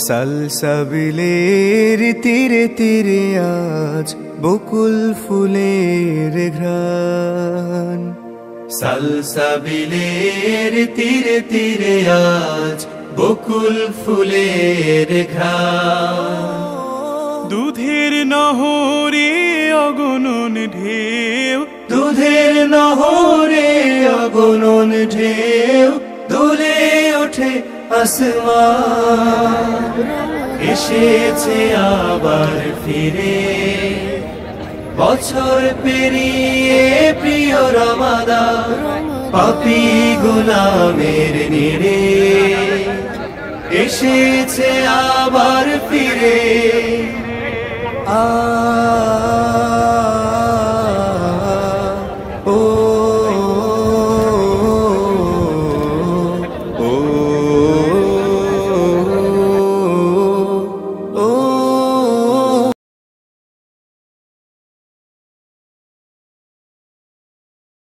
সালসাবিলের তীরে তীরে আজ বকুল ফুলের ঘ্রাণ। সালসাবিলের তীরে তীরে আজ বকুল ফুলের ঘ্রাণ। দুধের নহরে অগণন ঢেউ, দুধের নহরে অগণন ঢেউ, দুলে ওঠে আসমান। এসেছে আবার ফিরে বছর পেরিয়ে প্রিয় রমাদান, পাপী গোলামের নিরে এসেছে আবার ফিরে।